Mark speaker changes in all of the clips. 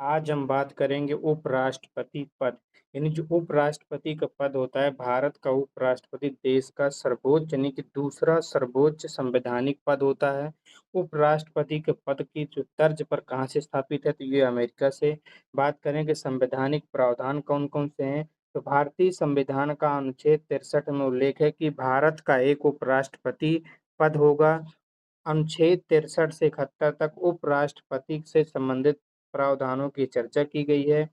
Speaker 1: आज हम बात करेंगे उपराष्ट्रपति पद। यानी जो उपराष्ट्रपति का पद होता है, भारत का उपराष्ट्रपति देश का सर्वोच्च यानी कि दूसरा सर्वोच्च संवैधानिक पद होता है। उपराष्ट्रपति के पद की जो तर्ज पर कहाँ से स्थापित है, तो ये अमेरिका से। बात करेंगे संवैधानिक प्रावधान कौन कौन से हैं, तो भारतीय संविधान का अनुच्छेद 63 में उल्लेख है कि भारत का एक उपराष्ट्रपति पद होगा। अनुच्छेद 63 से 71 तक उपराष्ट्रपति से संबंधित प्रावधानों की चर्चा की गई है।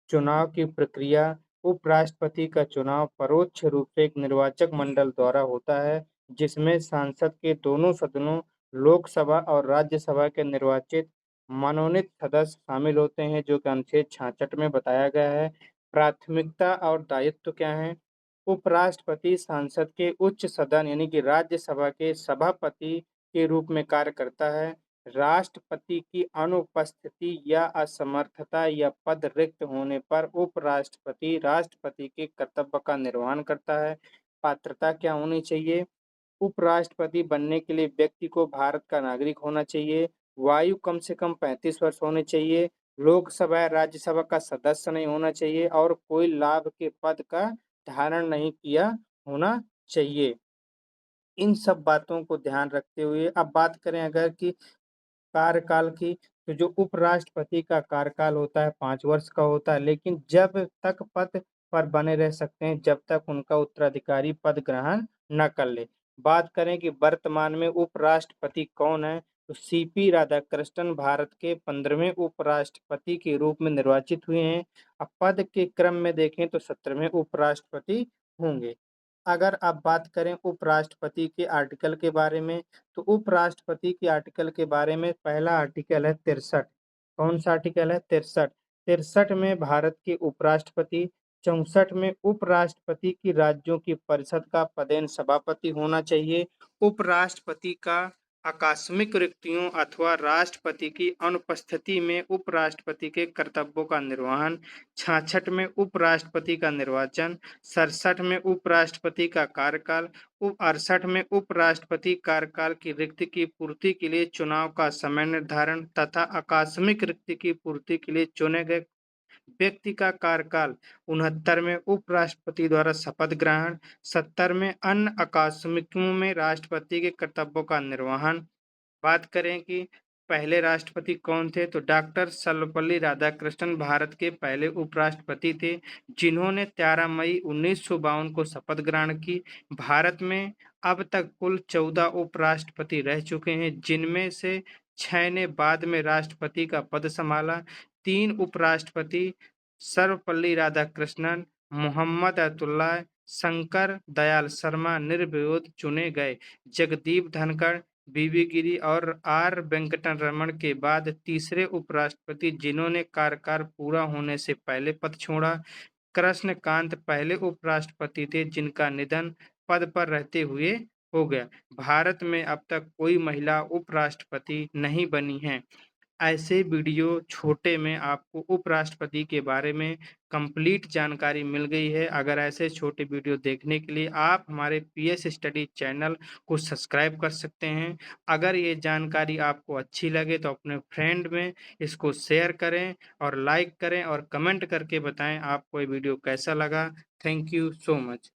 Speaker 1: चुनाव की प्रक्रिया। उपराष्ट्रपति का चुनाव परोक्ष रूप से एक निर्वाचक मंडल द्वारा होता है, जिसमें संसद के दोनों सदनों, लोकसभा और राज्यसभा के निर्वाचित मनोनीत सदस्य शामिल होते हैं, जो कि अनुच्छेद 66 में बताया गया है। प्राथमिकता और दायित्व क्या है? उपराष्ट्रपति संसद के उच्च सदन यानी कि राज्यसभा के सभापति के रूप में कार्य करता है। राष्ट्रपति की अनुपस्थिति या असमर्थता या पद रिक्त होने पर उपराष्ट्रपति राष्ट्रपति के कर्तव्य का निर्वहन करता है। पात्रता क्या होनी चाहिए? उपराष्ट्रपति बनने के लिए व्यक्ति को भारत का नागरिक होना चाहिए। आयु कम से कम 35 वर्ष होनी चाहिए। लोकसभा या राज्यसभा का सदस्य नहीं होना चाहिए और कोई लाभ के पद का धारण नहीं किया होना चाहिए। इन सब बातों को ध्यान रखते हुए अब बात करें अगर कि कार्यकाल की, तो जो उपराष्ट्रपति का कार्यकाल होता है 5 वर्ष का होता है, लेकिन जब तक पद पर बने रह सकते हैं जब तक उनका उत्तराधिकारी पद ग्रहण न कर ले। बात करें कि वर्तमान में उपराष्ट्रपति कौन है, तो सीपी राधाकृष्णन भारत के 15वें उपराष्ट्रपति के रूप में निर्वाचित हुए हैं। अब पद के क्रम में देखें तो 17वें उपराष्ट्रपति होंगे। अगर आप बात करें उपराष्ट्रपति के आर्टिकल के बारे में, तो उपराष्ट्रपति के आर्टिकल के बारे में पहला आर्टिकल है 63। कौन सा आर्टिकल है? 63। 63 में भारत के उपराष्ट्रपति, 64 में उपराष्ट्रपति की राज्यों की परिषद का पदेन सभापति होना चाहिए। उपराष्ट्रपति का आकस्मिक रिक्तियों अथवा राष्ट्रपति की अनुपस्थिति में उपराष्ट्रपति के कर्तव्यों का निर्वहन। 66 में उपराष्ट्रपति का निर्वाचन। 67 में उपराष्ट्रपति का कार्यकाल। 68 में उपराष्ट्रपति कार्यकाल की रिक्ति की पूर्ति के लिए चुनाव का समय निर्धारण तथा आकस्मिक रिक्ति की पूर्ति के लिए चुने गए व्यक्ति का कार्यकाल। 69 में उपराष्ट्रपति द्वारा शपथ ग्रहण। 70 में अन्य आकस्मिकों में राष्ट्रपति के कर्तव्यों का निर्वहन। बात करें कि पहले राष्ट्रपति कौन थे, तो डॉक्टर सर्वपल्ली राधाकृष्णन भारत के पहले उपराष्ट्रपति थे, जिन्होंने 13 मई 1952 को शपथ ग्रहण की। भारत में अब तक कुल 14 उपराष्ट्रपति रह चुके हैं, जिनमें से 6 ने बाद में राष्ट्रपति का पद संभाला। 3 उपराष्ट्रपति सर्वपल्ली राधाकृष्णन, मोहम्मद अतुल्ला, शंकर दयाल शर्मा निर्विरोध चुने गए। जगदीप धनखड़, बीवी गिरी और आर वेंकटन रमन के बाद तीसरे उपराष्ट्रपति जिन्होंने कार्यकाल पूरा होने से पहले पद छोड़ा। कृष्णकांत पहले उपराष्ट्रपति थे जिनका निधन पद पर रहते हुए हो गया। भारत में अब तक कोई महिला उपराष्ट्रपति नहीं बनी है। ऐसे वीडियो छोटे में आपको उपराष्ट्रपति के बारे में कंप्लीट जानकारी मिल गई है। अगर ऐसे छोटे वीडियो देखने के लिए आप हमारे पीएस स्टडी चैनल को सब्सक्राइब कर सकते हैं। अगर ये जानकारी आपको अच्छी लगे तो अपने फ्रेंड में इसको शेयर करें और लाइक करें और कमेंट करके बताएं आपको ये वीडियो कैसा लगा। Thank you so much.